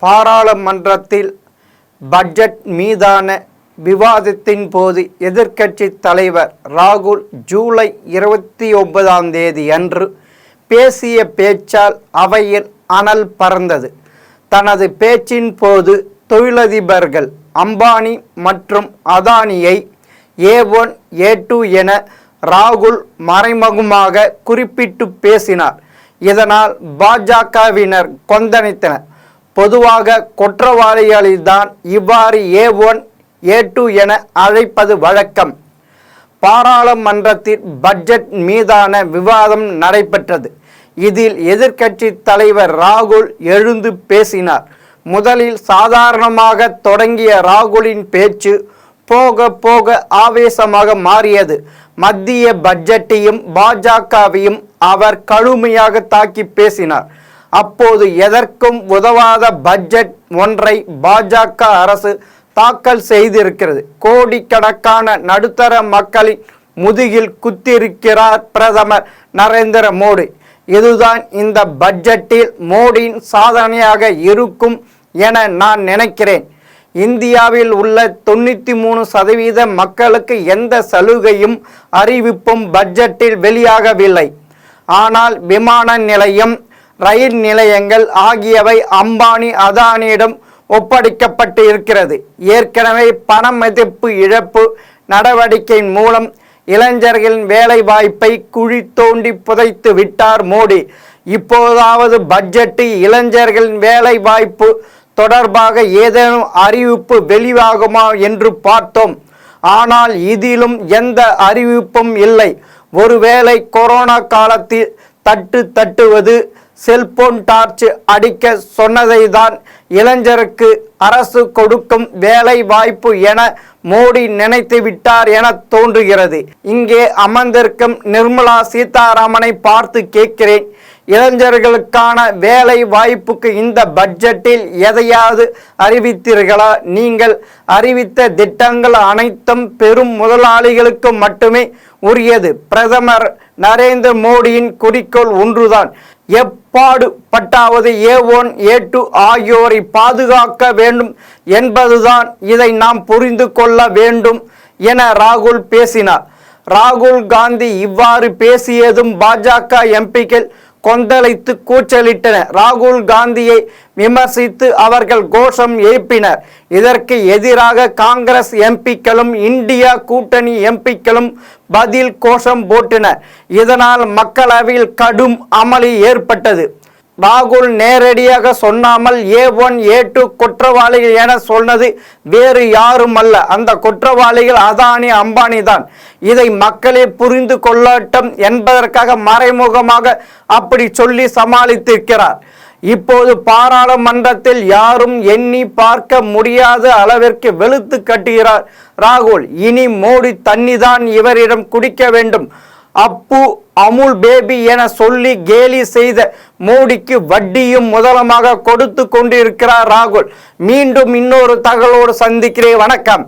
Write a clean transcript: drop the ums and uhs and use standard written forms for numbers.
பாராளுமன்றத்தில் பட்ஜெட் மீதான விவாதத்தின் போது எதிர்க்கட்சி தலைவர் ராகுல் ஜூலை 29 அன்று பேசிய பேச்சால் அவையில் அனல் பறந்தது. தனது பேச்சின் போது தொழிலதிபர்கள் அம்பானி மற்றும் அதானியை A1 A2 என ராகுல் மறைமுகமாக குறிப்பிட்டு பேசினார். இதனால் பாஜகவினர் கொந்தளித்தனர். பொதுவாக குற்றவாளிகளில்தான் இவ்வாறு A1 A2 என அழைப்பது வழக்கம். பாராளுமன்றத்தில் பட்ஜெட் மீதான விவாதம் நடைபெற்றது. இதில் எதிர்க்கட்சி தலைவர் ராகுல் எழுந்து பேசினார். முதலில் சாதாரணமாக தொடங்கிய ராகுலின் பேச்சு போக போக ஆவேசமாக மாறியது. மத்திய பட்ஜெட்டையும் பாஜகவையும் அவர் கடுமையாக தாக்கி பேசினார். அப்போது எதற்கும் உதவாத பட்ஜெட் ஒன்றை பாஜக அரசு தாக்கல் செய்திருக்கிறது. கோடிக்கணக்கான நடுத்தர மக்களின் முதுகில் குத்திருக்கிறார் பிரதமர் நரேந்திர மோடி. இதுதான் இந்த பட்ஜெட்டில் மோடியின் சாதனையாக இருக்கும் என நான் நினைக்கிறேன். இந்தியாவில் உள்ள 93% மக்களுக்கு எந்த சலுகையும் அறிவிப்பும் பட்ஜெட்டில் வெளியாகவில்லை. ஆனால் விமான நிலையம், ரயில் நிலையங்கள் ஆகியவை அம்பானி அதானியிடம் ஒப்படைக்கப்பட்டு இருக்கிறது. ஏற்கனவே பண மதிப்பு இழப்பு நடவடிக்கையின் மூலம் இளைஞர்களின் வேலை வாய்ப்பை குழி தோண்டி புதைத்து விட்டார் மோடி. இப்போதாவது பட்ஜெட்டில் இளைஞர்களின் வேலை வாய்ப்பு தொடர்பாக ஏதேனும் அறிவிப்பு வெளியாகுமா என்று பார்த்தோம். ஆனால் இதிலும் எந்த அறிவிப்பும் இல்லை. ஒருவேளை கொரோனா காலத்தில் தட்டுவது, செல்போன் டார்ச் அடிக்க சொன்னதை தான் இளைஞருக்கு அரசு கொடுக்கும் வேலை வாய்ப்பு என மோடி நினைத்து விட்டார் என தோன்றுகிறது. இங்கே அமர்ந்திருக்கும் நிர்மலா சீதாராமனை பார்த்து கேட்கிறேன், இளைஞர்களுக்கான வேலை வாய்ப்புக்கு இந்த பட்ஜெட்டில் எதையாவது அறிவித்தீர்களா? நீங்கள் அறிவித்த திட்டங்கள் அனைத்தும் பெரும் முதலாளிகளுக்கு மட்டுமே உரியது. பிரதமர் நரேந்திர மோடியின் குறிக்கோள் ஒன்றுதான், எப்பாடு பட்டாவது A1 A2 ஆகியோரை பாதுகாக்க வேண்டும் என்பதுதான். இதை நாம் புரிந்து கொள்ள வேண்டும் என ராகுல் பேசினார். ராகுல் காந்தி இவ்வாறு பேசியதும் பாஜக எம்பிக்கள் கொந்தளித்து கூச்சலிட்டனர். ராகுல் காந்தியை விமர்சித்து அவர்கள் கோஷம் எழுப்பினர். இதற்கு எதிராக காங்கிரஸ் எம்பிக்களும் இந்தியா கூட்டணி எம்பிக்களும் பதில் கோஷம் போட்டனர். இதனால் மக்களவையில் கடும் அமளி ஏற்பட்டது. ராகுல் நேரடியாக சொன்னாமல் A1 A2 குற்றவாளிகள் என சொன்னது வேறு யாரும் அல்ல, அந்த குற்றவாளிகள் அதானி அம்பானி தான். இதை மக்களே புரிந்து கொள்ளட்டும் என்பதற்காக மறைமுகமாக அப்படி சொல்லி சமாளித்திருக்கிறார். இப்போது பாராளுமன்றத்தில் யாரும் எண்ணி பார்க்க முடியாத அளவிற்கு வெளுத்து கட்டுகிறார் ராகுல். இனி மோடி தண்ணிதான் இவரிடம் குடிக்க வேண்டும். அப்பு அமுல் பேபி என சொல்லி கேலி செய்த மோடிக்கு வட்டியும் முதலமாக கொடுத்து கொண்டிருக்கிறார் ராகுல். மீண்டும் இன்னொரு தகவலோடு சந்திக்கிறேன். வணக்கம்.